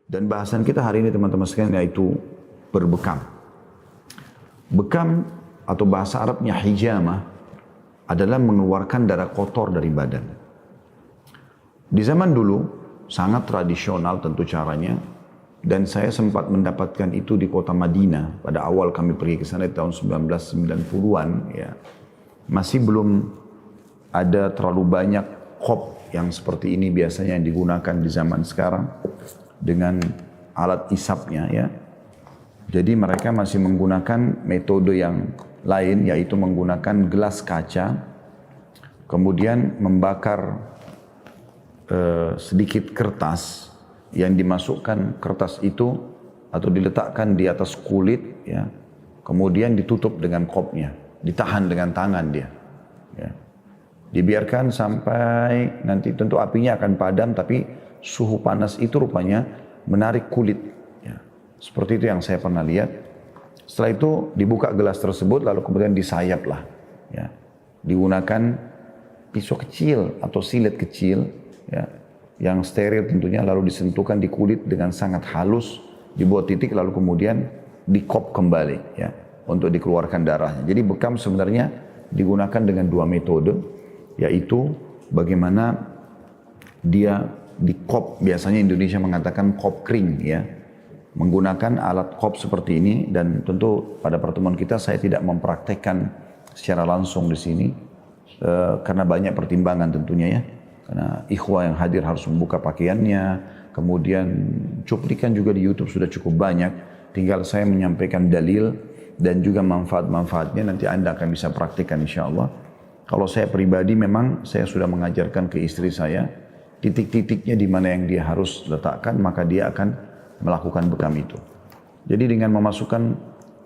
Dan bahasan kita hari ini teman-teman sekalian yaitu berbekam. Bekam atau bahasa Arabnya hijamah adalah mengeluarkan darah kotor dari badan. Di zaman dulu sangat tradisional tentu caranya, dan saya sempat mendapatkan itu di kota Madinah pada awal kami pergi ke sana di tahun 1990-an ya. Masih belum ada terlalu banyak kop yang seperti ini biasanya yang digunakan di zaman sekarang dengan alat isapnya ya. Jadi mereka masih menggunakan metode yang lain, yaitu menggunakan gelas kaca, kemudian membakar sedikit kertas yang dimasukkan kertas itu atau diletakkan di atas kulit ya, kemudian ditutup dengan kopnya, ditahan dengan tangan dia ya. Dibiarkan sampai nanti tentu apinya akan padam, tapi suhu panas itu rupanya menarik kulit ya. Seperti itu yang saya pernah lihat. Setelah itu dibuka gelas tersebut lalu kemudian disayap lah ya. Digunakan pisau kecil atau silet kecil ya, yang steril tentunya, lalu disentuhkan di kulit dengan sangat halus, dibuat titik lalu kemudian dikop kembali ya untuk dikeluarkan darahnya. Jadi bekam sebenarnya digunakan dengan dua metode, yaitu bagaimana dia dikop, biasanya Indonesia mengatakan kop kering ya, menggunakan alat kop seperti ini. Dan tentu pada pertemuan kita saya tidak mempraktekkan secara langsung di sini karena banyak pertimbangan tentunya ya. Karena ikhwah yang hadir harus membuka pakaiannya, kemudian cuplikan juga di YouTube sudah cukup banyak. Tinggal saya menyampaikan dalil dan juga manfaat-manfaatnya, nanti Anda akan bisa praktikkan insya Allah. Kalau saya pribadi memang saya sudah mengajarkan ke istri saya titik-titiknya di mana yang dia harus letakkan, maka dia akan melakukan bekam itu. Jadi dengan memasukkan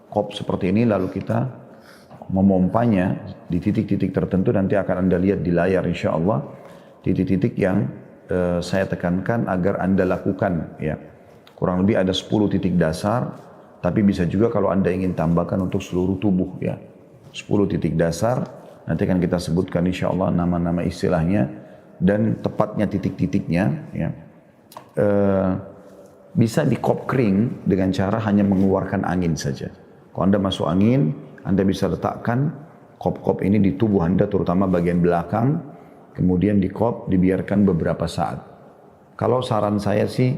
kop seperti ini lalu kita memompanya di titik-titik tertentu, nanti akan Anda lihat di layar insya Allah titik-titik yang saya tekankan agar Anda lakukan ya. Kurang lebih ada 10 titik dasar, tapi bisa juga kalau Anda ingin tambahkan untuk seluruh tubuh ya. 10 titik dasar, nanti akan kita sebutkan insya Allah nama-nama istilahnya dan tepatnya titik-titiknya ya. Bisa dikop kering dengan cara hanya mengeluarkan angin saja. Kalau Anda masuk angin, Anda bisa letakkan kop-kop ini di tubuh Anda, terutama bagian belakang, kemudian dikop, dibiarkan beberapa saat. Kalau saran saya sih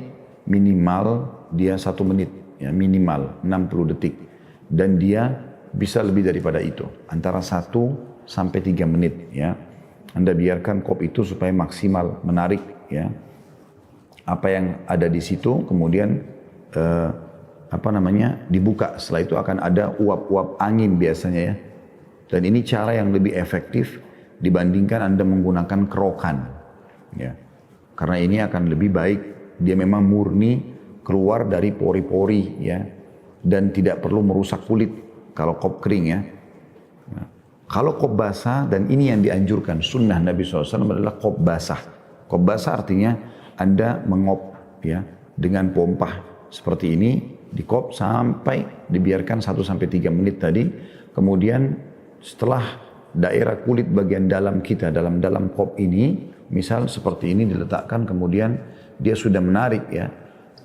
minimal dia 1 menit, ya minimal 60 detik. Dan dia bisa lebih daripada itu, antara 1 sampai 3 menit ya. Anda biarkan kop itu supaya maksimal menarik ya apa yang ada di situ, kemudian dibuka. Setelah itu akan ada uap-uap angin biasanya ya. Dan ini cara yang lebih efektif dibandingkan Anda menggunakan kerokan ya. Karena ini akan lebih baik, dia memang murni keluar dari pori-pori ya, dan tidak perlu merusak kulit kalau kop kering ya. Nah, kalau kop basah, dan ini yang dianjurkan sunnah Nabi SAW adalah kop basah. Kop basah artinya Anda mengop ya dengan pompa seperti ini, dikop sampai dibiarkan 1-3 menit tadi. Kemudian setelah daerah kulit bagian dalam kita, dalam kop ini, misal seperti ini diletakkan, kemudian dia sudah menarik ya,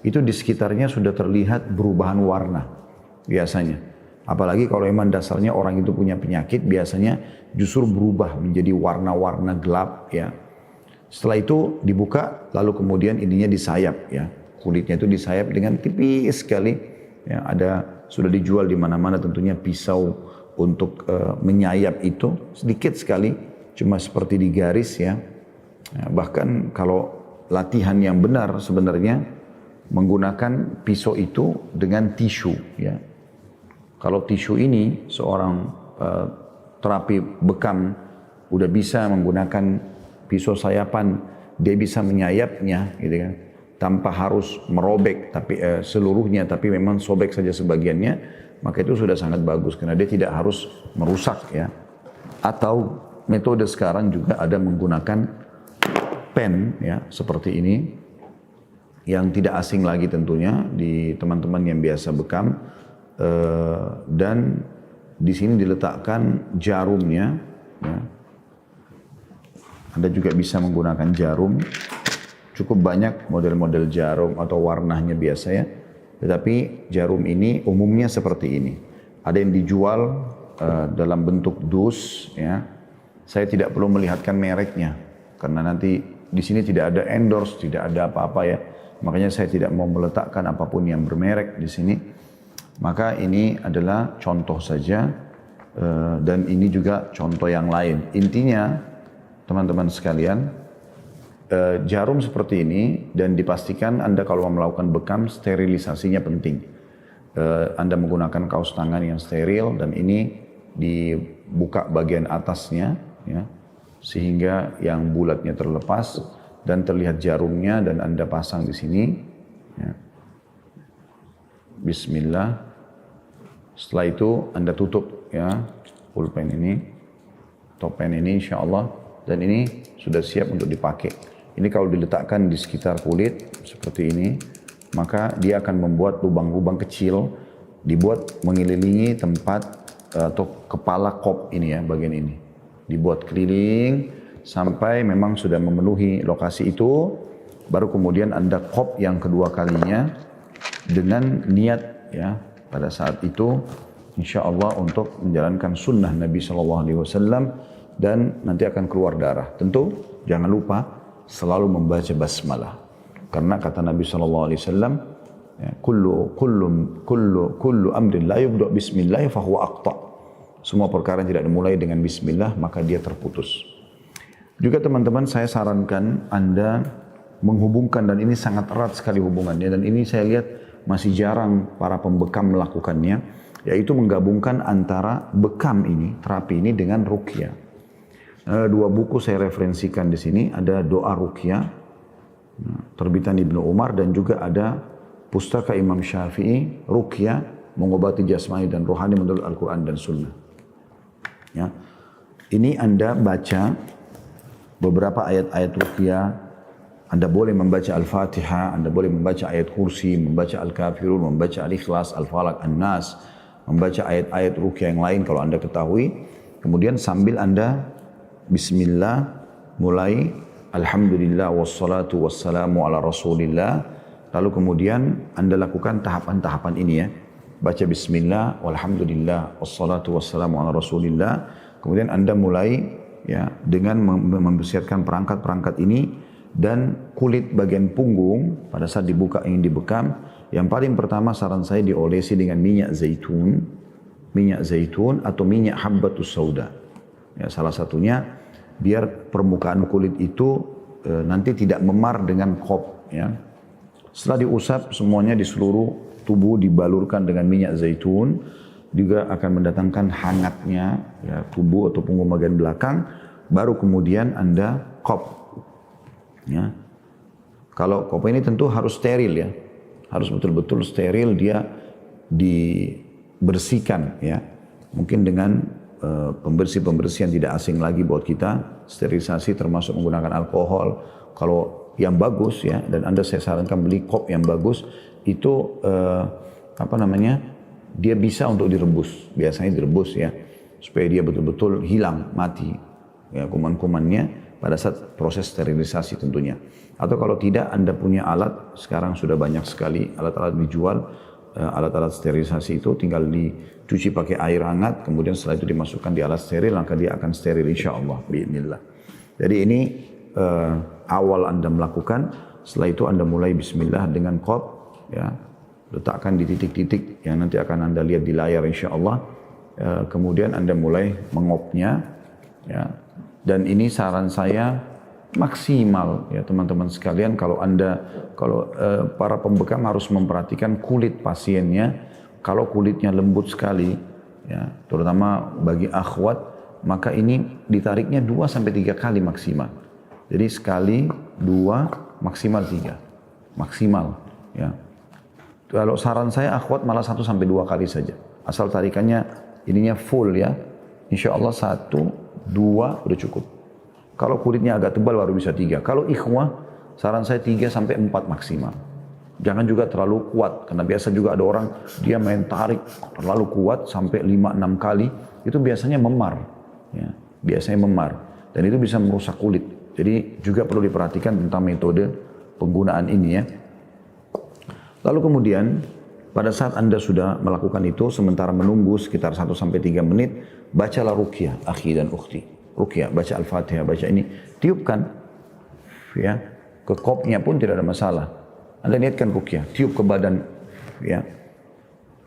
itu di sekitarnya sudah terlihat perubahan warna biasanya. Apalagi kalau memang dasarnya orang itu punya penyakit, biasanya justru berubah menjadi warna-warna gelap ya. Setelah itu dibuka, lalu kemudian ininya disayap ya, kulitnya itu disayap dengan tipis sekali ya. Sudah dijual di mana-mana tentunya pisau untuk menyayap itu, sedikit sekali, cuma seperti digaris ya. Bahkan kalau latihan yang benar sebenarnya menggunakan pisau itu dengan tisu ya. Kalau tisu ini seorang terapi bekam udah bisa menggunakan pisau sayapan, dia bisa menyayapnya gitu kan, tanpa harus merobek tapi seluruhnya, tapi memang sobek saja sebagiannya, maka itu sudah sangat bagus karena dia tidak harus merusak ya. Atau metode sekarang juga ada menggunakan pen ya seperti ini, yang tidak asing lagi tentunya di teman-teman yang biasa bekam, dan di sini diletakkan jarumnya ya. Anda juga bisa menggunakan jarum, cukup banyak model-model jarum atau warnanya biasa ya. Tetapi jarum ini umumnya seperti ini. Ada yang dijual dalam bentuk dus ya. Saya tidak perlu melihatkan mereknya karena nanti di sini tidak ada endorse, tidak ada apa-apa ya. Makanya saya tidak mau meletakkan apapun yang bermerek di sini. Maka ini adalah contoh saja dan ini juga contoh yang lain. Intinya teman-teman sekalian, jarum seperti ini dan dipastikan Anda kalau mau melakukan bekam sterilisasinya penting. Anda menggunakan kaos tangan yang steril dan ini dibuka bagian atasnya ya, sehingga yang bulatnya terlepas dan terlihat jarumnya dan Anda pasang di sini. Ya. Bismillah. Setelah itu Anda tutup ya pulpen ini, topen ini insya Allah, dan ini sudah siap untuk dipakai. Ini kalau diletakkan di sekitar kulit seperti ini, maka dia akan membuat lubang-lubang kecil, dibuat mengelilingi tempat atau kepala kop ini ya, bagian ini. Dibuat keliling sampai memang sudah memenuhi lokasi itu, baru kemudian Anda kop yang kedua kalinya dengan niat ya pada saat itu insya Allah untuk menjalankan sunnah Nabi SAW dan nanti akan keluar darah. Tentu jangan lupa selalu membaca basmalah karena kata Nabi SAW ya, kullu amrin la yubda bismillah fahuwa aqta. Semua perkara yang tidak dimulai dengan bismillah maka dia terputus. Juga teman-teman saya sarankan Anda menghubungkan, dan ini sangat erat sekali hubungannya, dan ini saya lihat masih jarang para pembekam melakukannya, yaitu menggabungkan antara bekam ini, terapi ini dengan ruqyah. Dua buku saya referensikan di sini, ada doa ruqyah terbitan Ibnu Umar dan juga ada pustaka Imam Syafi'i ruqyah mengobati jasmani dan rohani menurut Al-Quran dan Sunnah. Ya. Ini Anda baca beberapa ayat-ayat ruqyah. Anda boleh membaca Al-Fatihah, Anda boleh membaca ayat kursi, membaca Al-Kafirun, membaca Al-Ikhlas, Al-Falaq, An-Nas, membaca ayat-ayat ruqyah yang lain kalau Anda ketahui. Kemudian sambil Anda Bismillah mulai Alhamdulillah wassalatu wassalamu ala Rasulillah. Lalu kemudian Anda lakukan tahapan-tahapan ini ya. Baca Bismillah, walhamdulillah, wassalatu wassalamu ala Rasulillah. Kemudian Anda mulai ya dengan mempersiapkan perangkat-perangkat ini. Dan kulit bagian punggung pada saat dibuka ingin dibekam, yang paling pertama saran saya diolesi dengan minyak zaitun atau minyak habbatus sauda. Ya, salah satunya biar permukaan kulit itu nanti tidak memar dengan kop. Ya. Setelah diusap semuanya di seluruh tubuh dibalurkan dengan minyak zaitun, juga akan mendatangkan hangatnya ya, tubuh atau punggung bagian belakang. Baru kemudian Anda kop. Ya. Kalau kop ini tentu harus steril ya, harus betul-betul steril, dia dibersihkan ya, mungkin dengan pembersih-pembersih yang tidak asing lagi buat kita, sterilisasi termasuk menggunakan alkohol. Kalau yang bagus ya, dan Anda saya sarankan beli kop yang bagus itu dia bisa untuk direbus, biasanya direbus ya, supaya dia betul-betul hilang, mati ya kuman-kumannya pada saat proses sterilisasi tentunya. Atau kalau tidak Anda punya alat, sekarang sudah banyak sekali alat-alat dijual, alat-alat sterilisasi itu tinggal dicuci pakai air hangat, kemudian setelah itu dimasukkan di alat steril, maka dia akan steril insyaAllah, bi'idznillah. Jadi ini awal Anda melakukan, setelah itu Anda mulai bismillah dengan qab, ya, letakkan di titik-titik yang nanti akan Anda lihat di layar insyaAllah. Kemudian Anda mulai mengopnya, ya. Dan ini saran saya maksimal ya teman-teman sekalian, kalau para pembekam harus memperhatikan kulit pasiennya. Kalau kulitnya lembut sekali ya, terutama bagi akhwat, maka ini ditariknya 2-3 kali maksimal. Jadi sekali, 2, maksimal 3. Maksimal ya. Kalau saran saya akhwat malah 1-2 kali saja. Asal tarikannya ininya full ya. Insya Allah 1, 2 udah cukup. Kalau kulitnya agak tebal baru bisa 3. Kalau ikhwah, saran saya 3-4 maksimal. Jangan juga terlalu kuat, karena biasa juga ada orang dia main tarik terlalu kuat sampai 5-6 kali, itu biasanya memar. Ya, biasanya memar. Dan itu bisa merusak kulit. Jadi juga perlu diperhatikan tentang metode penggunaan ini ya. Lalu kemudian pada saat Anda sudah melakukan itu, sementara menunggu sekitar 1-3 menit, bacalah ruqyah, akhi dan ukhti. Ruqyah, baca Al-Fatihah, baca ini, tiupkan ya, ke kopnya pun tidak ada masalah. Anda niatkan ruqyah, tiup ke badan ya.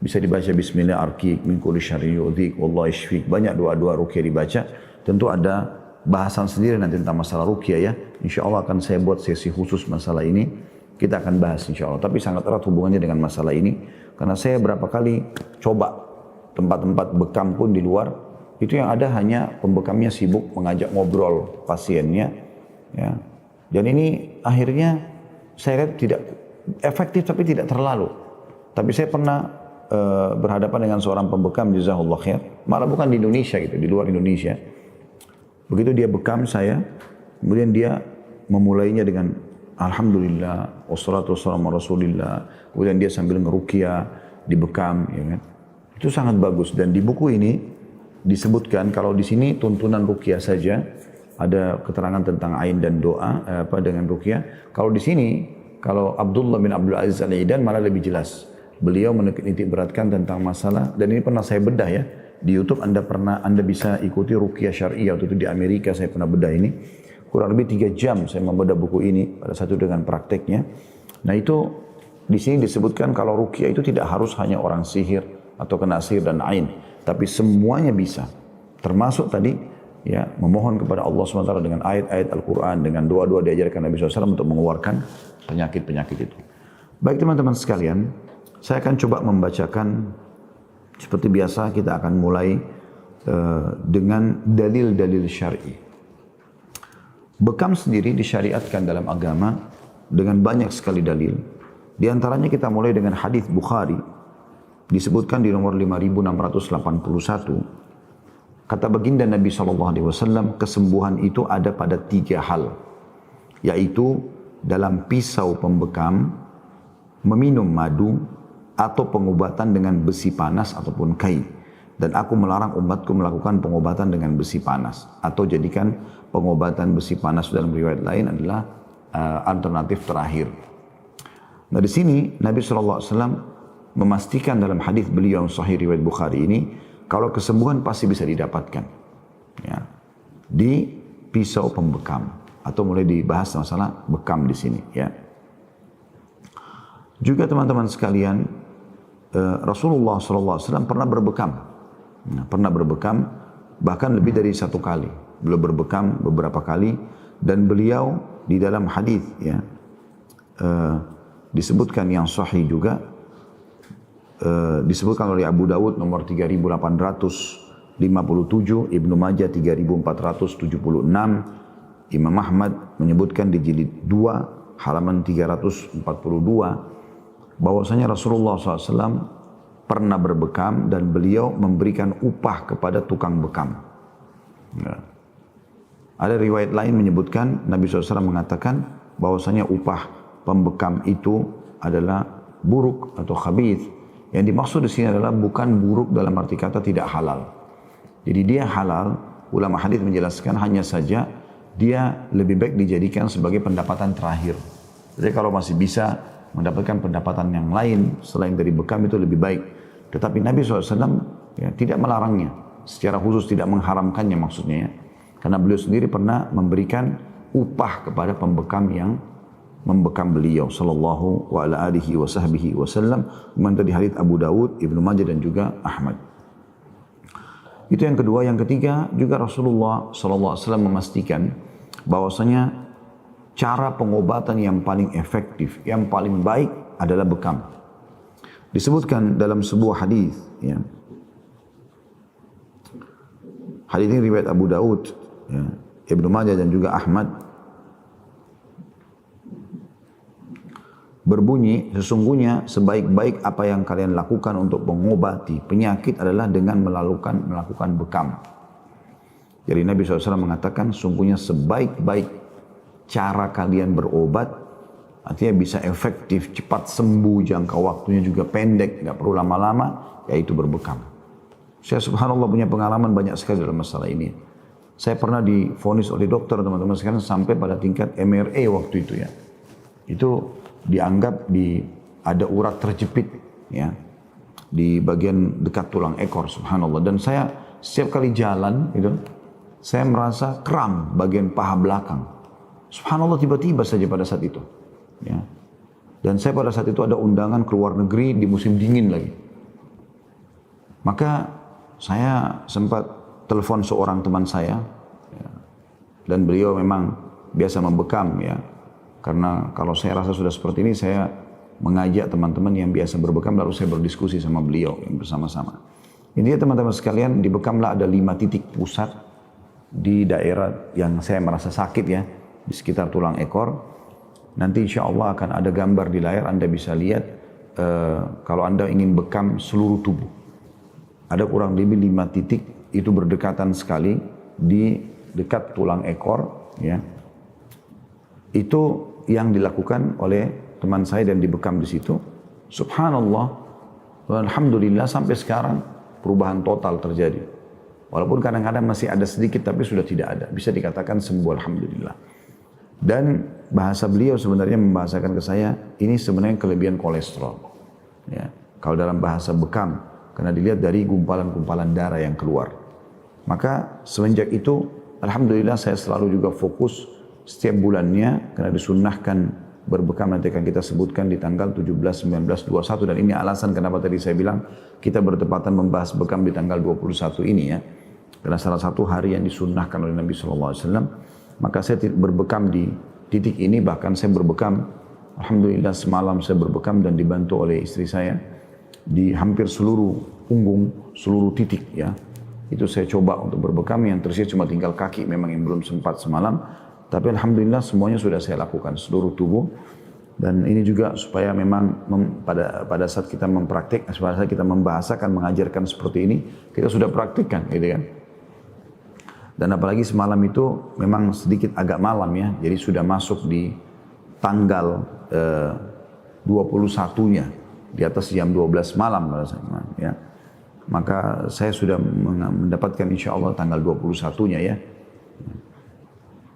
Bisa dibaca bismillah arqiq min kulli syarri yu'dhik wallahu yashfik. Banyak doa-doa ruqyah dibaca. Tentu ada bahasan sendiri nanti tentang masalah ruqyah ya. Insyaallah akan saya buat sesi khusus masalah ini. Kita akan bahas insyaallah. Tapi sangat erat hubungannya dengan masalah ini. Karena saya berapa kali coba tempat-tempat bekam pun di luar. Itu yang ada hanya pembekamnya sibuk mengajak ngobrol pasiennya. Ya. Dan ini akhirnya saya lihat tidak efektif tapi tidak terlalu. Tapi saya pernah berhadapan dengan seorang pembekam jazakallah khair. Malah bukan di Indonesia gitu, di luar Indonesia. Begitu dia bekam saya, kemudian dia memulainya dengan alhamdulillah, wassalatu wassalamu ala rasulillah. Kemudian dia sambil ngeruqyah, dibekam, ya kan. Itu sangat bagus dan di buku ini disebutkan kalau di sini tuntunan ruqyah saja, ada keterangan tentang ain dan doa dengan ruqyah. Kalau di sini, kalau Abdullah bin Abdul Aziz Al-Idan malah lebih jelas. Beliau menitik beratkan tentang masalah, dan ini pernah saya bedah ya. Di YouTube Anda bisa ikuti ruqyah syariah. Waktu itu di Amerika saya pernah bedah ini. Kurang lebih 3 jam saya membedah buku ini pada satu dengan prakteknya. Nah itu di sini disebutkan kalau ruqyah itu tidak harus hanya orang sihir atau kena sihir dan ain, tapi semuanya bisa. Termasuk tadi ya memohon kepada Allah SWT dengan ayat-ayat Al-Quran, dengan doa-doa diajarkan Nabi SAW untuk mengeluarkan penyakit-penyakit itu. Baik teman-teman sekalian, saya akan coba membacakan seperti biasa. Kita akan mulai dengan dalil-dalil syar'i. Bekam sendiri disyariatkan dalam agama dengan banyak sekali dalil. Di antaranya kita mulai dengan hadis Bukhari. Disebutkan di nomor 5681. Kata baginda Nabi SAW, kesembuhan itu ada pada 3 hal. Yaitu dalam pisau pembekam, meminum madu, atau pengobatan dengan besi panas ataupun kai. Dan aku melarang umatku melakukan pengobatan dengan besi panas. Atau jadikan pengobatan besi panas dalam riwayat lain adalah alternatif terakhir. Nah di sini Nabi SAW memastikan dalam hadis beliau yang sahih riwayat Bukhari ini, kalau kesembuhan pasti bisa didapatkan ya, di pisau pembekam. Atau mulai dibahas masalah bekam di sini ya. Juga teman-teman sekalian, Rasulullah SAW pernah berbekam. Nah, pernah berbekam bahkan lebih dari 1 kali. Beliau berbekam beberapa kali dan beliau di dalam hadis ya disebutkan yang sahih juga, disebutkan oleh Abu Dawud nomor 3857, Ibnu Majah 3476, Imam Ahmad menyebutkan di jilid 2 halaman 342 bahwasanya Rasulullah SAW pernah berbekam dan beliau memberikan upah kepada tukang bekam. Ya. Ada riwayat lain menyebutkan Nabi SAW mengatakan bahwasanya upah pembekam itu adalah buruk atau khabith. Yang dimaksud di sini adalah bukan buruk dalam arti kata tidak halal. Jadi dia halal. Ulama hadis menjelaskan hanya saja dia lebih baik dijadikan sebagai pendapatan terakhir. Jadi kalau masih bisa mendapatkan pendapatan yang lain selain dari bekam itu lebih baik. Tetapi Nabi SAW ya, tidak melarangnya. Secara khusus tidak mengharamkannya maksudnya ya. Karena beliau sendiri pernah memberikan upah kepada pembekam yang membekam beliau sallallahu alaihi wasallam. Kemudian di hadits Abu Dawud, Ibnu Majah dan juga Ahmad. Itu yang kedua. Yang ketiga juga Rasulullah sallallahu alaihi wasallam memastikan bahwasanya cara pengobatan yang paling efektif, yang paling baik adalah bekam. Disebutkan dalam sebuah hadis, ya. Hadis ini riwayat Abu Daud, ya, Ibnu Majah dan juga Ahmad. Berbunyi, sesungguhnya sebaik-baik apa yang kalian lakukan untuk mengobati penyakit adalah dengan melakukan bekam. Jadi Nabi SAW mengatakan, sungguhnya sebaik-baik cara kalian berobat, artinya bisa efektif, cepat sembuh, jangka waktunya juga pendek, nggak perlu lama-lama, yaitu berbekam. Saya subhanallah punya pengalaman banyak sekali dalam masalah ini. Saya pernah divonis oleh dokter teman-teman sekarang sampai pada tingkat MRA waktu itu ya. itu dianggap ada urat terjepit ya di bagian dekat tulang ekor, subhanallah. Dan saya setiap kali jalan itu saya merasa kram bagian paha belakang. Subhanallah, tiba-tiba saja pada saat itu. Ya. Dan saya pada saat itu ada undangan ke luar negeri di musim dingin lagi. Maka saya sempat telepon seorang teman saya, ya, dan beliau memang biasa membekam ya. Karena kalau saya rasa sudah seperti ini, saya mengajak teman-teman yang biasa berbekam, lalu saya berdiskusi sama beliau yang bersama-sama. Intinya teman-teman sekalian, di bekamlah ada 5 titik pusat di daerah yang saya merasa sakit ya, di sekitar tulang ekor. Nanti insya Allah akan ada gambar di layar, Anda bisa lihat kalau Anda ingin bekam seluruh tubuh. Ada kurang lebih 5 titik, itu berdekatan sekali di dekat tulang ekor. Ya. Itu yang dilakukan oleh teman saya dan dibekam di situ. Subhanallah, alhamdulillah sampai sekarang perubahan total terjadi. Walaupun kadang-kadang masih ada sedikit, tapi sudah tidak ada. Bisa dikatakan sembuh, alhamdulillah. Dan bahasa beliau sebenarnya membahasakan ke saya, ini sebenarnya kelebihan kolesterol. Ya. Kalau dalam bahasa bekam, karena dilihat dari gumpalan-gumpalan darah yang keluar. Maka semenjak itu, alhamdulillah saya selalu juga fokus setiap bulannya, karena disunnahkan berbekam, nanti akan kita sebutkan di tanggal 17, 19, 21. Dan ini alasan kenapa tadi saya bilang kita bertepatan membahas bekam di tanggal 21 ini ya. Karena salah satu hari yang disunnahkan oleh Nabi SAW. Maka saya berbekam di titik ini, bahkan saya berbekam, alhamdulillah semalam saya berbekam dan dibantu oleh istri saya di hampir seluruh punggung, seluruh titik ya. Itu saya coba untuk berbekam, yang tersisa cuma tinggal kaki memang yang belum sempat semalam. Tapi alhamdulillah semuanya sudah saya lakukan, seluruh tubuh. Dan ini juga supaya memang pada saat kita mempraktik, pada saat kita membahasakan, mengajarkan seperti ini, kita sudah praktikkan gitu kan. Dan apalagi semalam itu memang sedikit agak malam ya, jadi sudah masuk di tanggal 21-nya, di atas jam 12 malam ya. Maka saya sudah mendapatkan insya Allah tanggal 21-nya ya.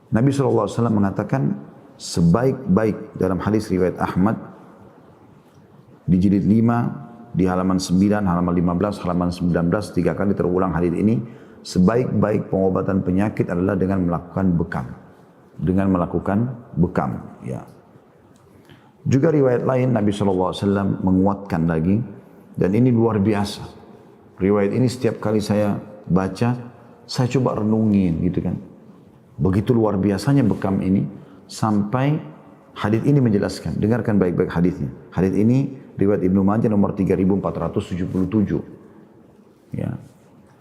Nabi SAW mengatakan sebaik-baik dalam hadis riwayat Ahmad di jilid 5, di halaman 9, halaman 15, halaman 19, 3 kali terulang hadis ini. Sebaik-baik pengobatan penyakit adalah dengan melakukan bekam. Dengan melakukan bekam. Ya. Juga riwayat lain Nabi SAW menguatkan lagi. Dan ini luar biasa. Riwayat ini setiap kali saya baca, saya coba renungin gitu kan. Begitu luar biasanya bekam ini. Sampai hadis ini menjelaskan. Dengarkan baik-baik hadisnya. Hadis ini riwayat Ibnu Majah nomor 3477. Ya.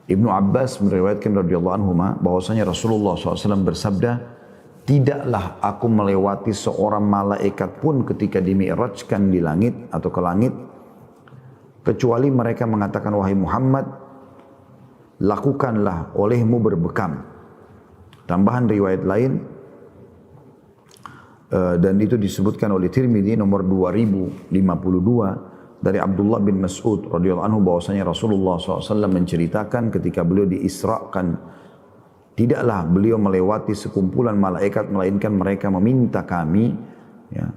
Ibnu Abbas meriwayatkan radhiyallahu anhu bahwasanya Rasulullah SAW bersabda, tidaklah aku melewati seorang malaikat pun ketika dimi'rajkan di langit atau ke langit, kecuali mereka mengatakan, wahai Muhammad, lakukanlah olehmu berbekam. Tambahan riwayat lain, dan itu disebutkan oleh Tirmidzi nomor 2052, dari Abdullah bin Mas'ud radhiyallahu anhu bahwasanya Rasulullah SAW menceritakan ketika beliau diisrakan, tidaklah beliau melewati sekumpulan malaikat melainkan mereka meminta kami ya,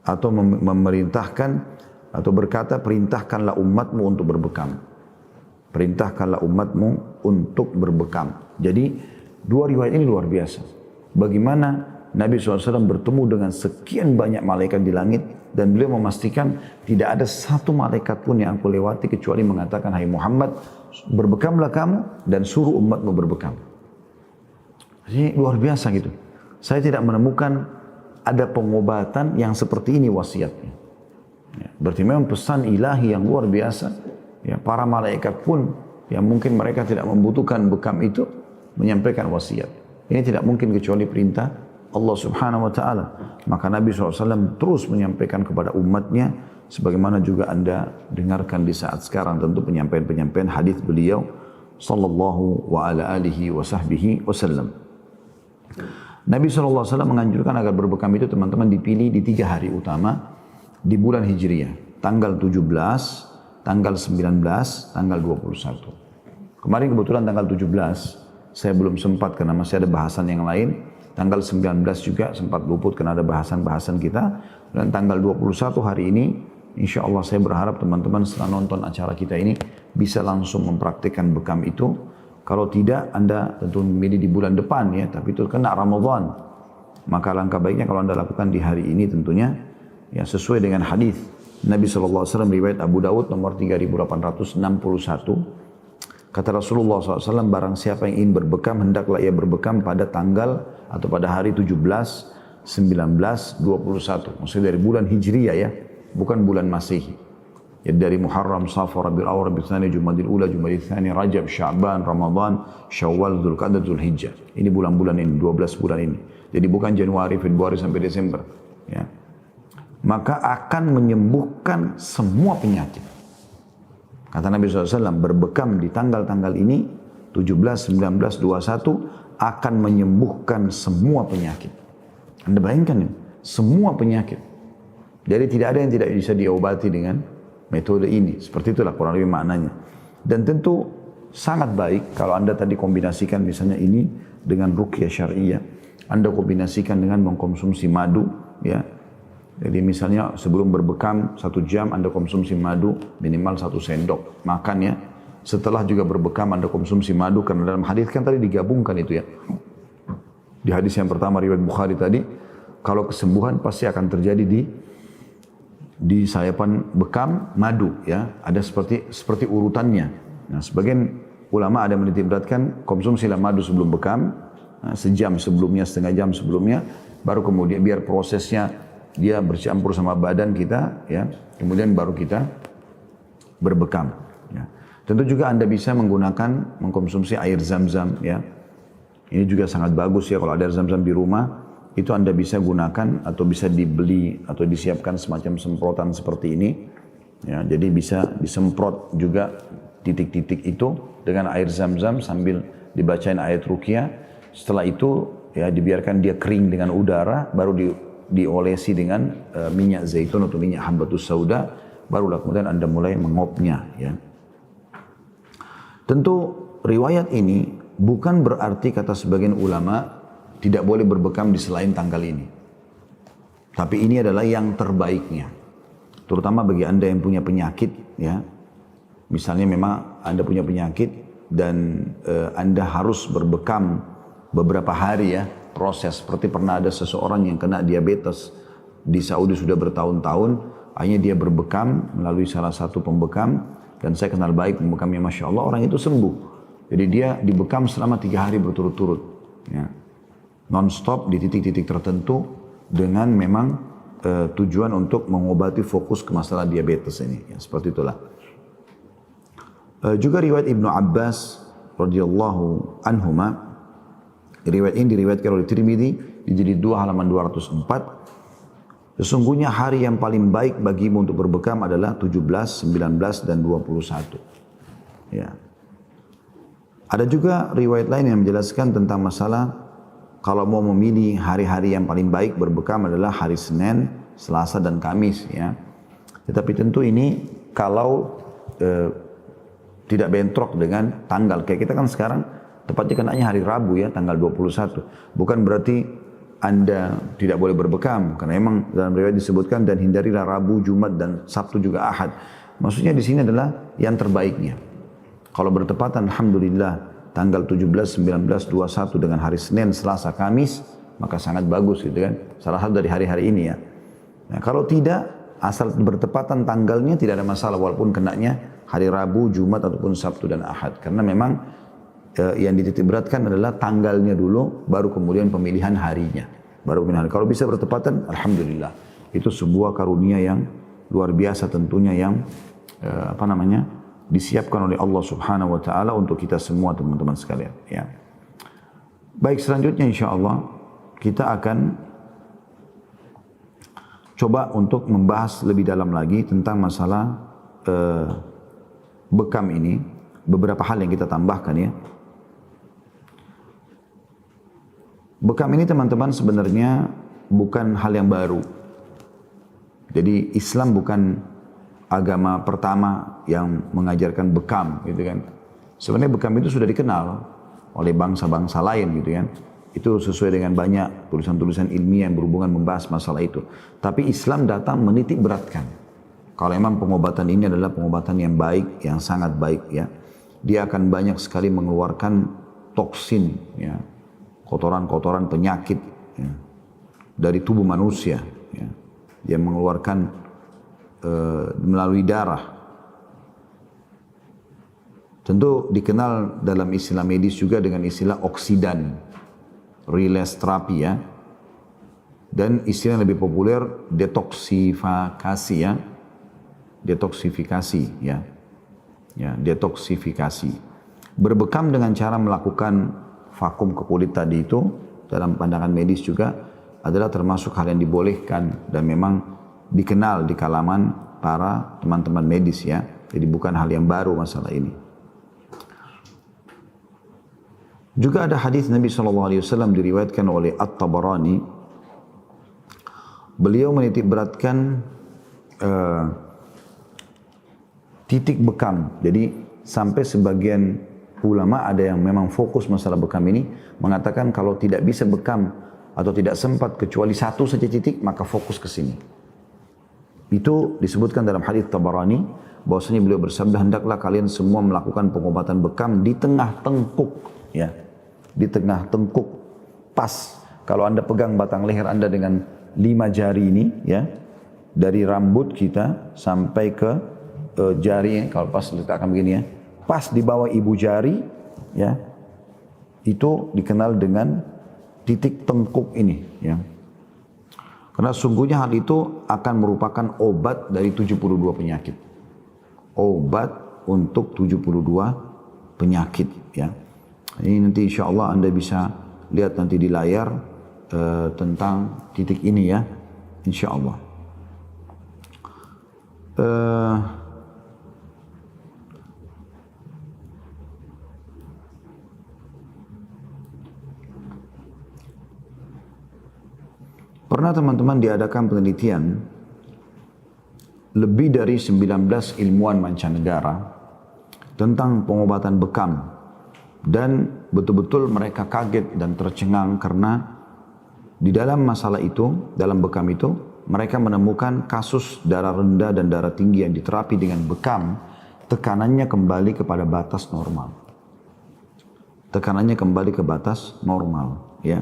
atau memerintahkan atau berkata, perintahkanlah umatmu untuk berbekam. Perintahkanlah umatmu untuk berbekam. Jadi dua riwayat ini luar biasa. Bagaimana Nabi SAW bertemu dengan sekian banyak malaikat di langit, dan beliau memastikan tidak ada satu malaikat pun yang aku lewati kecuali mengatakan, hai Muhammad, berbekamlah kamu dan suruh umatmu berbekam. Jadi luar biasa gitu. Saya tidak menemukan ada pengobatan yang seperti ini wasiatnya. Ya, berarti memang pesan ilahi yang luar biasa. Ya, para malaikat pun yang mungkin mereka tidak membutuhkan bekam itu menyampaikan wasiat. Ini tidak mungkin kecuali perintah Allah Subhanahu wa ta'ala. Maka Nabi SAW terus menyampaikan kepada umatnya, sebagaimana juga Anda dengarkan di saat sekarang, tentu penyampaian-penyampaian hadis beliau sallallahu wa ala alihi wa sahbihi wasallam. Nabi SAW menganjurkan agar berbekam itu teman-teman dipilih di 3 hari utama di bulan Hijriah, tanggal 17, tanggal 19, tanggal 21. Kemarin kebetulan tanggal 17 saya belum sempat karena masih ada bahasan yang lain. Tanggal 19 juga sempat luput karena ada bahasan-bahasan kita. Dan tanggal 21 hari ini, insya Allah saya berharap teman-teman setelah nonton acara kita ini bisa langsung mempraktikkan bekam itu. Kalau tidak, Anda tentu memilih di bulan depan ya, tapi itu kena Ramadan. Maka langkah baiknya kalau Anda lakukan di hari ini tentunya ya sesuai dengan hadis Nabi SAW riwayat Abu Dawud nomor 3861. Kata Rasulullah SAW, barang siapa yang ingin berbekam, hendaklah ia berbekam pada tanggal atau pada hari 17, 19, 21. Maksudnya dari bulan Hijriyah ya, bukan bulan Masehi. Ya, dari Muharram, Safar, Rabiul Awwal, Rabiul Tsani, Jumadil Ula, Jumadil Tsani, Rajab, Sya'ban, Ramadan, Syawal, Dzulqa'dah, Dzulhijjah. Ini bulan-bulan ini, 12 bulan ini. Jadi bukan Januari, Februari sampai Desember. Ya. Maka akan menyembuhkan semua penyakit. Kata Nabi SAW, berbekam di tanggal-tanggal ini, 17, 19, 21, akan menyembuhkan semua penyakit. Anda bayangkan ini, semua penyakit. Jadi tidak ada yang tidak bisa diobati dengan metode ini. Seperti itulah kurang lebih maknanya. Dan tentu sangat baik kalau Anda tadi kombinasikan misalnya ini dengan ruqyah syariah. Anda kombinasikan dengan mengkonsumsi madu, ya. Jadi misalnya sebelum berbekam 1 jam Anda konsumsi madu minimal 1 sendok makan ya. Setelah juga berbekam Anda konsumsi madu, karena dalam hadis kan tadi digabungkan itu ya. Di hadis yang pertama riwayat Bukhari tadi, kalau kesembuhan pasti akan terjadi di sayapan bekam madu ya. Ada seperti urutannya. Nah, sebagian ulama ada menitik beratkan konsumsilah madu sebelum bekam. Sejam sebelumnya, setengah jam sebelumnya, baru kemudian biar prosesnya dia bercampur sama badan kita, ya, kemudian baru kita berbekam. Ya. Tentu juga Anda bisa mengkonsumsi air zam-zam, ya. Ini juga sangat bagus ya kalau ada air zam-zam di rumah, itu Anda bisa gunakan atau bisa dibeli atau disiapkan semacam semprotan seperti ini. Ya, jadi bisa disemprot juga titik-titik itu dengan air zam-zam sambil dibacain ayat ruqyah. Setelah itu ya dibiarkan dia kering dengan udara, baru diolesi dengan minyak zaitun atau minyak habbatus sauda, barulah kemudian Anda mulai mengopnya ya. Tentu riwayat ini bukan berarti kata sebagian ulama tidak boleh berbekam di selain tanggal ini. Tapi ini adalah yang terbaiknya. Terutama bagi Anda yang punya penyakit ya. Misalnya memang Anda punya penyakit dan Anda harus berbekam beberapa hari ya, proses. Seperti pernah ada seseorang yang kena diabetes di Saudi sudah bertahun-tahun, akhirnya dia berbekam melalui salah satu pembekam, dan saya kenal baik pembekamnya, Masya Allah, orang itu sembuh. Jadi dia dibekam selama 3 hari berturut-turut ya. Non-stop di titik-titik tertentu dengan memang tujuan untuk mengobati fokus ke masalah diabetes ini ya, seperti itulah. Juga riwayat Ibnu Abbas radhiyallahu anhuma, riwayat ini diriwayatkan oleh Tirmidzi di jilid 2 halaman 204. Sesungguhnya hari yang paling baik bagimu untuk berbekam adalah 17, 19 dan 21. Ya. Ada juga riwayat lain yang menjelaskan tentang masalah kalau mau memilih hari-hari yang paling baik berbekam adalah hari Senin, Selasa dan Kamis ya. Tetapi tentu ini kalau tidak bentrok dengan tanggal. Kayak kita kan sekarang tepatnya kenanya hari Rabu ya, tanggal 21. Bukan berarti Anda tidak boleh berbekam, karena memang dalam riwayat disebutkan dan hindarilah Rabu, Jumat dan Sabtu juga Ahad. Maksudnya di sini adalah yang terbaiknya. Kalau bertepatan alhamdulillah tanggal 17, 19, 21 dengan hari Senin, Selasa, Kamis, maka sangat bagus gitu kan. Salah satu dari hari-hari ini ya. Nah, kalau tidak, asal bertepatan tanggalnya tidak ada masalah walaupun kenanya hari Rabu, Jumat ataupun Sabtu dan Ahad. Karena memang yang dititik beratkan adalah tanggalnya dulu, baru kemudian pemilihan harinya. Baru pemilihan hari. Kalau bisa bertepatan, alhamdulillah. Itu sebuah karunia yang luar biasa tentunya yang disiapkan oleh Allah Subhanahu wa taala untuk kita semua teman-teman sekalian, ya. Baik, selanjutnya insyaallah kita akan coba untuk membahas lebih dalam lagi tentang masalah bekam ini, beberapa hal yang kita tambahkan ya. Bekam ini teman-teman sebenarnya bukan hal yang baru. Jadi Islam bukan agama pertama yang mengajarkan bekam gitu kan. Sebenarnya bekam itu sudah dikenal oleh bangsa-bangsa lain gitu kan. Itu sesuai dengan banyak tulisan-tulisan ilmiah yang berhubungan membahas masalah itu. Tapi Islam datang menitik beratkan. Kalau memang pengobatan ini adalah pengobatan yang baik, yang sangat baik ya. Dia akan banyak sekali mengeluarkan toksin ya. Kotoran-kotoran penyakit ya, dari tubuh manusia ya. Dia mengeluarkan melalui darah. Tentu dikenal dalam istilah medis juga dengan istilah oksidan. Relapse terapi ya, dan istilah yang lebih populer detoksifikasi ya, detoksifikasi. Berbekam dengan cara melakukan vakum ke kulit tadi itu dalam pandangan medis juga adalah termasuk hal yang dibolehkan dan memang dikenal di kalangan para teman-teman medis ya. Jadi bukan hal yang baru masalah ini. Juga ada hadis Nabi SAW diriwayatkan oleh At-Tabarani. Beliau menitik beratkan titik bekam. Jadi sampai sebagian ulama ada yang memang fokus masalah bekam ini, mengatakan kalau tidak bisa bekam atau tidak sempat kecuali satu saja titik, maka fokus ke sini. Itu disebutkan dalam hadis Tabarani, bahwasanya beliau bersabda, hendaklah kalian semua melakukan pengobatan bekam di tengah tengkuk ya. Di tengah tengkuk, pas kalau Anda pegang batang leher Anda dengan 5 jari ini ya, dari rambut kita sampai ke jari, kalau pas letakkan begini ya, pas di bawah ibu jari ya, itu dikenal dengan titik tengkuk ini ya. Karena sungguhnya hal itu akan merupakan obat dari 72 penyakit. Obat untuk 72 penyakit ya. Ini nanti insya Allah Anda bisa lihat nanti di layar tentang titik ini ya, insya Allah. Pernah teman-teman diadakan penelitian lebih dari 19 ilmuwan mancanegara tentang pengobatan bekam. Dan betul-betul mereka kaget dan tercengang karena di dalam masalah itu, dalam bekam itu, mereka menemukan kasus darah rendah dan darah tinggi yang diterapi dengan bekam, tekanannya kembali kepada batas normal. Tekanannya kembali ke batas normal, ya.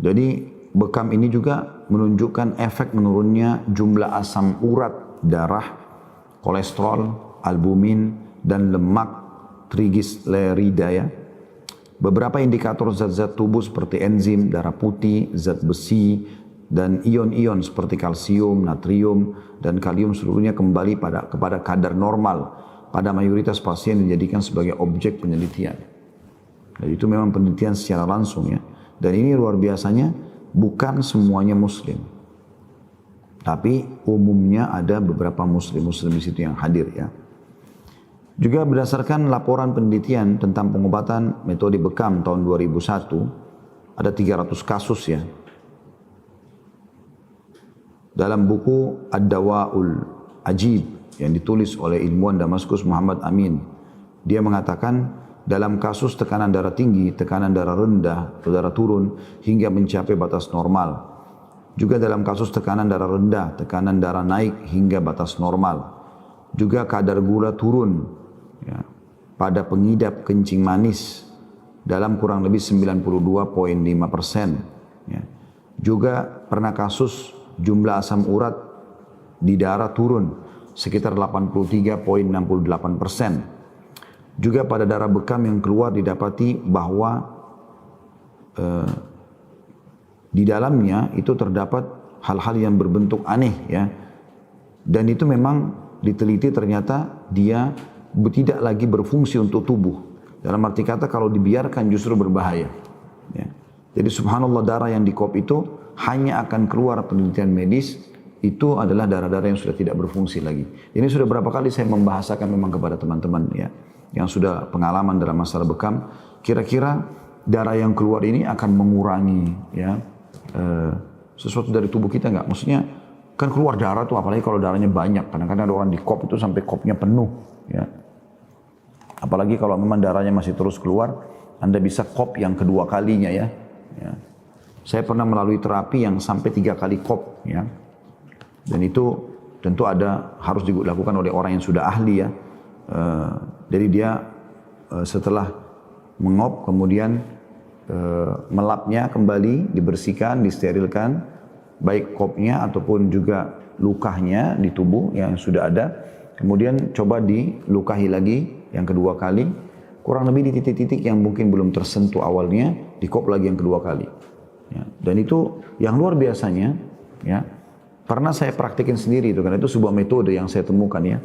Jadi bekam ini juga menunjukkan efek menurunnya jumlah asam urat darah, kolesterol, albumin, dan lemak triglycerida ya. Beberapa indikator zat-zat tubuh seperti enzim, darah putih, zat besi, dan ion-ion seperti kalsium, natrium, dan kalium seluruhnya kembali kepada kadar normal pada mayoritas pasien dijadikan sebagai objek penelitian. Dan itu memang penelitian secara langsung ya. Dan ini luar biasanya bukan semuanya muslim. Tapi umumnya ada beberapa muslim-muslim di situ yang hadir ya. Juga berdasarkan laporan penelitian tentang pengobatan metode bekam tahun 2001, ada 300 kasus ya. Dalam buku Ad-Dawa'ul Ajib yang ditulis oleh ilmuwan Damaskus Muhammad Amin, dia mengatakan dalam kasus tekanan darah tinggi, tekanan darah rendah, atau darah turun hingga mencapai batas normal. Juga dalam kasus tekanan darah rendah, tekanan darah naik hingga batas normal. Juga kadar gula turun ya, pada pengidap kencing manis dalam kurang lebih 92,5%. Ya. Juga pernah kasus jumlah asam urat di darah turun sekitar 83,68%. Juga pada darah bekam yang keluar didapati bahwa di dalamnya itu terdapat hal-hal yang berbentuk aneh ya. Dan itu memang diteliti ternyata dia tidak lagi berfungsi untuk tubuh. Dalam arti kata kalau dibiarkan justru berbahaya. Ya. Jadi subhanallah darah yang di kop itu hanya akan keluar penelitian medis itu adalah darah-darah yang sudah tidak berfungsi lagi. Ini sudah berapa kali saya membahasakan memang kepada teman-teman ya yang sudah pengalaman dalam masalah bekam. Kira-kira darah yang keluar ini akan mengurangi ya sesuatu dari tubuh kita nggak? Maksudnya kan keluar darah tuh apalagi kalau darahnya banyak. Kadang-kadang ada orang di kop itu sampai kopnya penuh ya. Apalagi kalau memang darahnya masih terus keluar, Anda bisa kop yang kedua kalinya ya. Ya. Saya pernah melalui terapi yang sampai 3 kali kop ya. Dan itu tentu harus dilakukan oleh orang yang sudah ahli ya. Jadi dia setelah mengop kemudian melapnya kembali, dibersihkan, disterilkan, baik kopnya ataupun juga lukahnya di tubuh yang sudah ada. Kemudian coba dilukahi lagi yang kedua kali, kurang lebih di titik-titik yang mungkin belum tersentuh awalnya, dikop lagi yang kedua kali. Ya. Dan itu yang luar biasanya, ya. Pernah saya praktikin sendiri itu, karena itu sebuah metode yang saya temukan ya.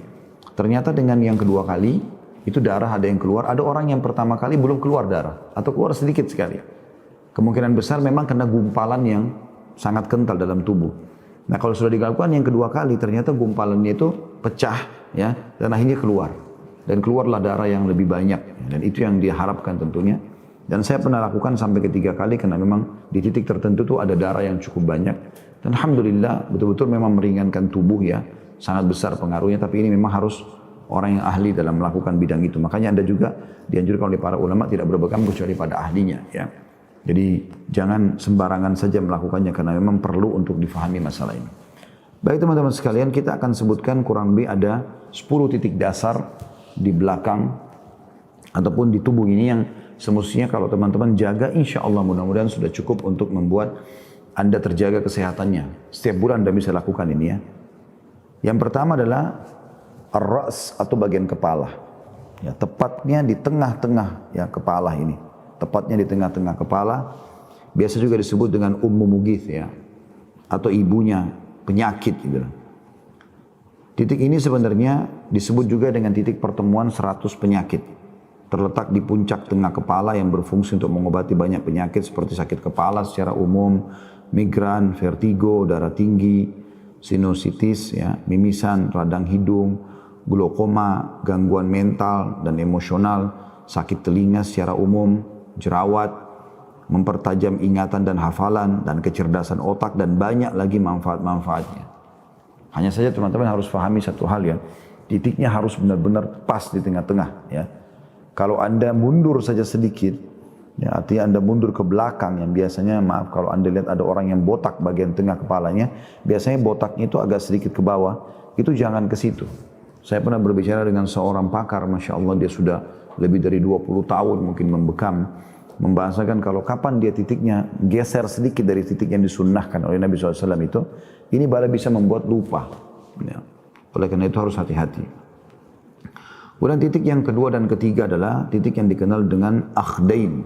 Ternyata dengan yang kedua kali, itu darah ada yang keluar, ada orang yang pertama kali belum keluar darah, atau keluar sedikit sekali. Kemungkinan besar memang kena gumpalan yang sangat kental dalam tubuh. Nah kalau sudah dilakukan yang kedua kali, ternyata gumpalannya itu pecah, ya, dan akhirnya keluar. Dan keluarlah darah yang lebih banyak, dan itu yang diharapkan tentunya. Dan saya pernah lakukan sampai ke 3 kali, karena memang di titik tertentu itu ada darah yang cukup banyak. Dan alhamdulillah betul-betul memang meringankan tubuh ya, sangat besar pengaruhnya, tapi ini memang harus orang yang ahli dalam melakukan bidang itu. Makanya Anda juga dianjurkan oleh para ulama tidak berpegang kecuali pada ahlinya ya. Jadi jangan sembarangan saja melakukannya, karena memang perlu untuk difahami masalah ini. Baik teman-teman sekalian, kita akan sebutkan kurang lebih ada 10 titik dasar di belakang ataupun di tubuh ini yang semestinya kalau teman-teman jaga, insya Allah mudah-mudahan sudah cukup untuk membuat Anda terjaga kesehatannya. Setiap bulan Anda bisa lakukan ini ya. Yang pertama adalah ar-ra's atau bagian kepala. Ya, tepatnya di tengah-tengah ya kepala ini. Tepatnya di tengah-tengah kepala. Biasa juga disebut dengan ummu mughith ya. Atau ibunya penyakit gitu. Titik ini sebenarnya disebut juga dengan titik pertemuan 100 penyakit. Terletak di puncak tengah kepala yang berfungsi untuk mengobati banyak penyakit seperti sakit kepala secara umum, migran, vertigo, darah tinggi, sinusitis, ya, mimisan, radang hidung, glaukoma, gangguan mental dan emosional, sakit telinga secara umum, jerawat, mempertajam ingatan dan hafalan, dan kecerdasan otak, dan banyak lagi manfaat-manfaatnya. Hanya saja teman-teman harus pahami satu hal ya, titiknya harus benar-benar pas di tengah-tengah ya. Kalau Anda mundur saja sedikit, ya, artinya Anda mundur ke belakang, yang biasanya maaf kalau Anda lihat ada orang yang botak bagian tengah kepalanya, biasanya botaknya itu agak sedikit ke bawah, itu jangan ke situ. Saya pernah berbicara dengan seorang pakar, Masya Allah dia sudah lebih dari 20 tahun mungkin membekam, membahasakan kalau kapan dia titiknya geser sedikit dari titik yang disunnahkan oleh Nabi SAW itu, ini malah bisa membuat lupa. Ya. Oleh karena itu harus hati-hati. Kemudian titik yang kedua dan ketiga adalah titik yang dikenal dengan akhdain,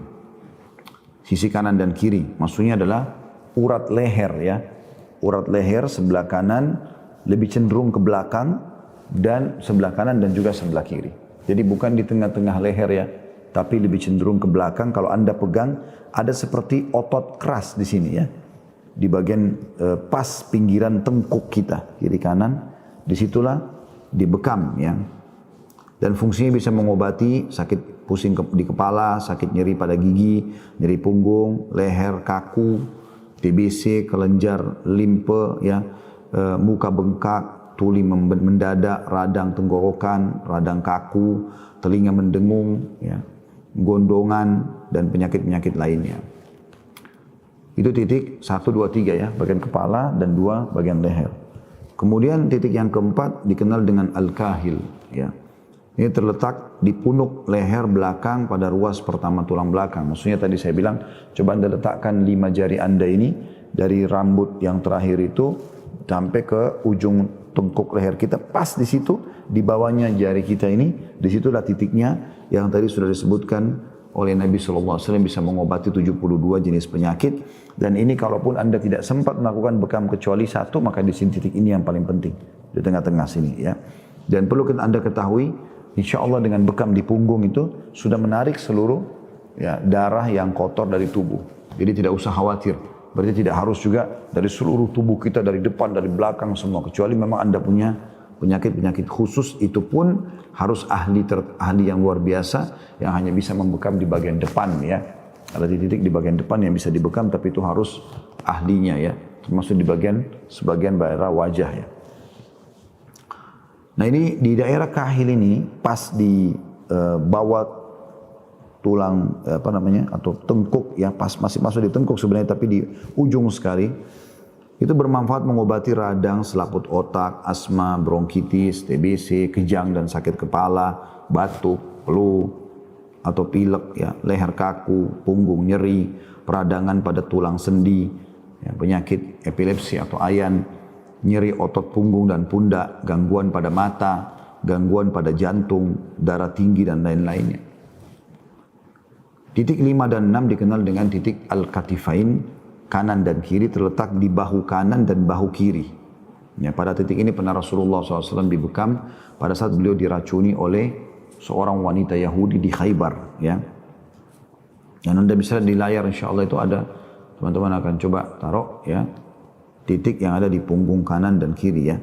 sisi kanan dan kiri. Maksudnya adalah urat leher ya. Urat leher sebelah kanan lebih cenderung ke belakang, dan sebelah kanan dan juga sebelah kiri. Jadi bukan di tengah-tengah leher ya, tapi lebih cenderung ke belakang. Kalau Anda pegang ada seperti otot keras di sini ya. Di bagian pas pinggiran tengkuk kita, kiri kanan, disitulah dibekam ya. Dan fungsinya bisa mengobati sakit pusing di kepala, sakit nyeri pada gigi, nyeri punggung, leher kaku, TBC, kelenjar limpe, ya, muka bengkak, tuli mendadak, radang tenggorokan, radang kaku, telinga mendengung, ya, gondongan, dan penyakit-penyakit lainnya. Itu titik 1, 2, 3 ya, bagian kepala dan 2 bagian leher. Kemudian titik yang keempat dikenal dengan al-kahil, ya. Ini terletak di punuk leher belakang pada ruas pertama tulang belakang. Maksudnya tadi saya bilang, coba Anda letakkan 5 jari Anda ini dari rambut yang terakhir itu sampai ke ujung tengkuk leher kita, pas di situ, di bawahnya jari kita ini, disitulah titiknya yang tadi sudah disebutkan oleh Nabi SAW bisa mengobati 72 jenis penyakit. Dan ini kalaupun Anda tidak sempat melakukan bekam kecuali 1, maka di sini titik ini yang paling penting, di tengah-tengah sini ya. Dan perlu Anda ketahui, insya Allah dengan bekam di punggung itu sudah menarik seluruh ya, darah yang kotor dari tubuh. Jadi tidak usah khawatir. Berarti tidak harus juga dari seluruh tubuh kita, dari depan, dari belakang semua. Kecuali memang Anda punya penyakit-penyakit khusus, itu pun harus ahli yang luar biasa yang hanya bisa membekam di bagian depan ya. Ada titik di bagian depan yang bisa dibekam, tapi itu harus ahlinya ya. Termasuk di sebagian daerah wajah ya. Nah ini di daerah kahil ini pas di bawah tulang atau tengkuk ya, pas masih masuk di tengkuk sebenarnya tapi di ujung sekali. Itu bermanfaat mengobati radang, selaput otak, asma, bronkitis, TBC, kejang dan sakit kepala, batuk, flu atau pilek ya, leher kaku, punggung nyeri, peradangan pada tulang sendi, ya, penyakit epilepsi atau ayan, nyeri otot punggung dan pundak, gangguan pada mata, gangguan pada jantung, darah tinggi dan lain-lainnya. Titik 5 dan 6 dikenal dengan titik al-katifain, kanan dan kiri, terletak di bahu kanan dan bahu kiri. Ya, pada titik ini pernah Rasulullah SAW dibekam pada saat beliau diracuni oleh seorang wanita Yahudi di Khaybar. Ya. Dan Anda bisa lihat di layar insya Allah itu ada, teman-teman akan coba taruh ya, titik yang ada di punggung kanan dan kiri ya.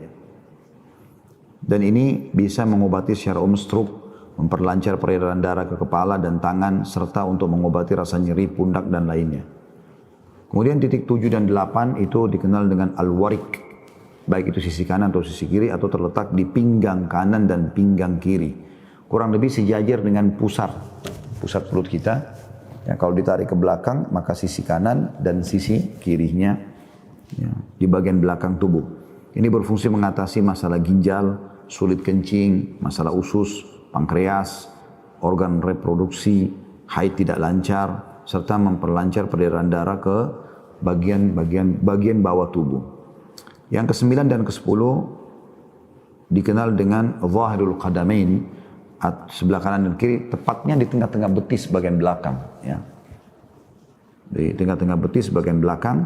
Dan ini bisa mengobati secara stroke, memperlancar peredaran darah ke kepala dan tangan, serta untuk mengobati rasa nyeri pundak dan lainnya. Kemudian titik 7 dan 8 itu dikenal dengan al-warik, baik itu sisi kanan atau sisi kiri, atau terletak di pinggang kanan dan pinggang kiri. Kurang lebih sejajar dengan pusat perut kita. Ya, kalau ditarik ke belakang, maka sisi kanan dan sisi kirinya ya, di bagian belakang tubuh. Ini berfungsi mengatasi masalah ginjal, sulit kencing, masalah usus, pankreas, organ reproduksi, haid tidak lancar, serta memperlancar peredaran darah ke bagian bawah tubuh. Yang ke-9 dan ke-10 dikenal dengan zahirul qadamain, sebelah kanan dan kiri, tepatnya di tengah-tengah betis bagian belakang ya. Di tengah-tengah betis bagian belakang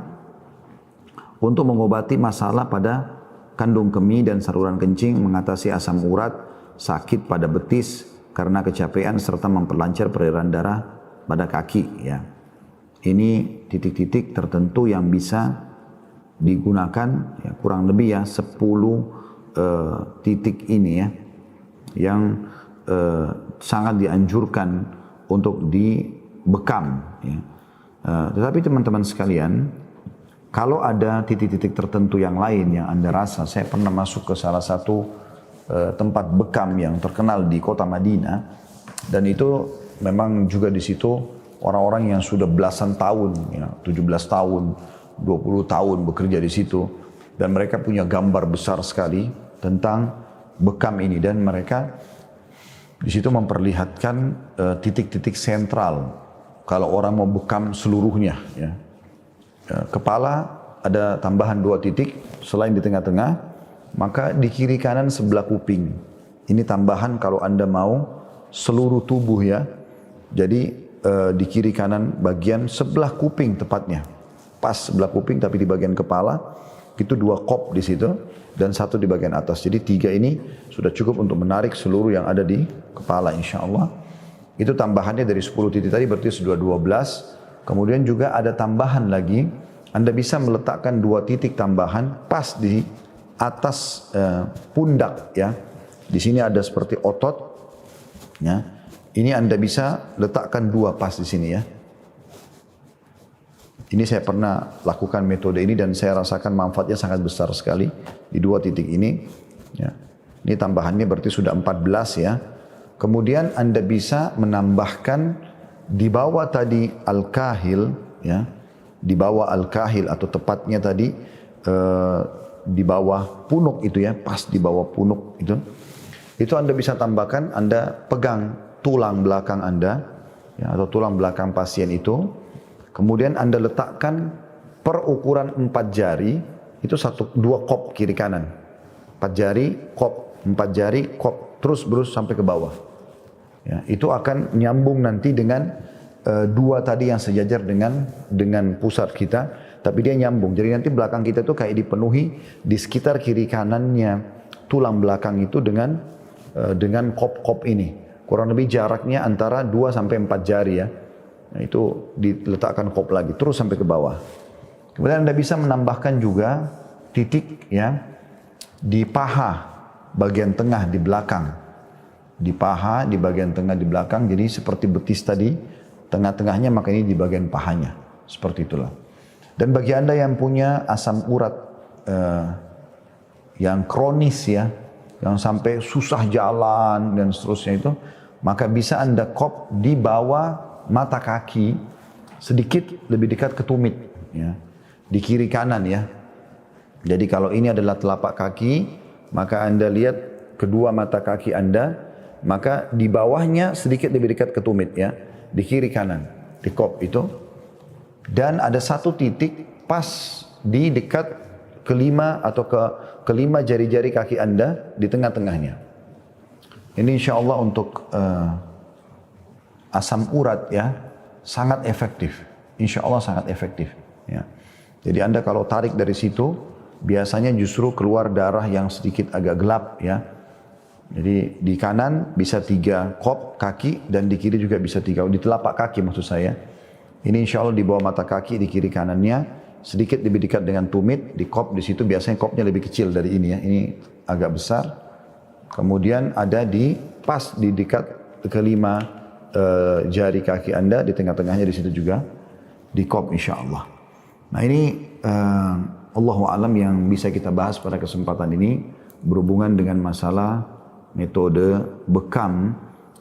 untuk mengobati masalah pada kandung kemih dan saluran kencing, mengatasi asam urat, sakit pada betis karena kecapean, serta memperlancar peredaran darah pada kaki ya. Ini titik-titik tertentu yang bisa digunakan ya, kurang lebih ya 10 titik ini ya, yang sangat dianjurkan untuk dibekam ya. Tetapi teman-teman sekalian, kalau ada titik-titik tertentu yang lain yang Anda rasa, saya pernah masuk ke salah satu tempat bekam yang terkenal di kota Madinah, dan itu memang juga di situ orang-orang yang sudah belasan tahun, ya, 17 tahun, 20 tahun bekerja di situ, dan mereka punya gambar besar sekali tentang bekam ini, dan mereka di situ memperlihatkan titik-titik sentral kalau orang mau bekam seluruhnya. Ya. Kepala ada tambahan 2 titik selain di tengah-tengah, maka di kiri kanan sebelah kuping. Ini tambahan kalau Anda mau seluruh tubuh ya. Jadi di kiri kanan bagian sebelah kuping tepatnya, pas sebelah kuping, tapi di bagian kepala itu 2 kop di situ dan 1 di bagian atas. Jadi 3 ini sudah cukup untuk menarik seluruh yang ada di kepala insya Allah. Itu tambahannya dari 10 titik tadi, berarti sudah 12. Kemudian juga ada tambahan lagi, Anda bisa meletakkan 2 titik tambahan pas di atas pundak ya. Di sini ada seperti otot ya. Ini Anda bisa letakkan 2 pas di sini ya. Ini saya pernah lakukan metode ini dan saya rasakan manfaatnya sangat besar sekali di 2 titik ini. Ya. Ini tambahannya berarti sudah 14 ya. Kemudian Anda bisa menambahkan di bawah tadi al-kahil ya. Di bawah al-kahil atau tepatnya tadi di bawah punuk itu ya, pas di bawah punuk itu. Itu Anda bisa tambahkan, Anda pegang tulang belakang Anda ya, atau tulang belakang pasien itu, kemudian Anda letakkan per ukuran 4 jari, itu 2 kop kiri kanan, 4 jari kop, 4 jari kop, terus sampai ke bawah ya, itu akan nyambung nanti dengan 2 tadi yang sejajar dengan pusat kita, tapi dia nyambung, jadi nanti belakang kita itu kayak dipenuhi di sekitar kiri kanannya tulang belakang itu dengan kop-kop ini. Kurang lebih jaraknya antara 2 sampai 4 jari ya. Nah, itu diletakkan kop lagi terus sampai ke bawah. Kemudian Anda bisa menambahkan juga titik ya di paha bagian tengah di belakang. Di paha di bagian tengah di belakang, jadi seperti betis tadi, tengah-tengahnya maka ini di bagian pahanya. Seperti itulah. Dan bagi Anda yang punya asam urat yang kronis ya, yang sampai susah jalan dan seterusnya itu, maka bisa Anda kop di bawah mata kaki sedikit lebih dekat ke tumit, ya. Di kiri kanan ya. Jadi kalau ini adalah telapak kaki, maka Anda lihat kedua mata kaki Anda, maka di bawahnya sedikit lebih dekat ke tumit ya. Di kiri kanan, di kop itu. Dan ada satu titik pas di dekat kelima atau kelima jari-jari kaki Anda di tengah-tengahnya. Ini insya Allah untuk asam urat ya, sangat efektif. Insya Allah sangat efektif. Ya. Jadi Anda kalau tarik dari situ, biasanya justru keluar darah yang sedikit agak gelap ya. Jadi di kanan bisa 3 kop kaki dan di kiri juga bisa 3, di telapak kaki maksud saya. Ini insya Allah di bawah mata kaki di kiri kanannya, sedikit lebih dekat dengan tumit, di kop di situ biasanya kopnya lebih kecil dari ini ya. Ini agak besar. Kemudian ada di pas di dekat kelima jari kaki Anda, di tengah-tengahnya di situ juga di kop insya Allah. Nah ini Allahu a'lam yang bisa kita bahas pada kesempatan ini berhubungan dengan masalah metode bekam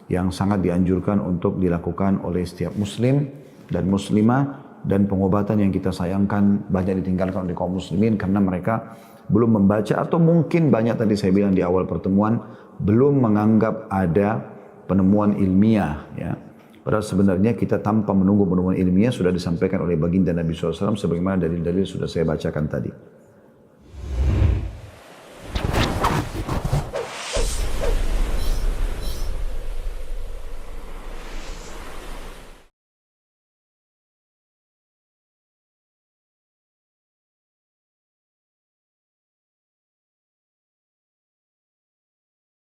yang sangat dianjurkan untuk dilakukan oleh setiap muslim dan muslimah, dan pengobatan yang kita sayangkan banyak ditinggalkan oleh kaum muslimin karena mereka belum membaca atau mungkin banyak tadi saya bilang di awal pertemuan belum menganggap ada penemuan ilmiah ya. Padahal sebenarnya kita tanpa menunggu penemuan ilmiah sudah disampaikan oleh baginda Nabi SAW sebagaimana dalil-dalil sudah saya bacakan tadi.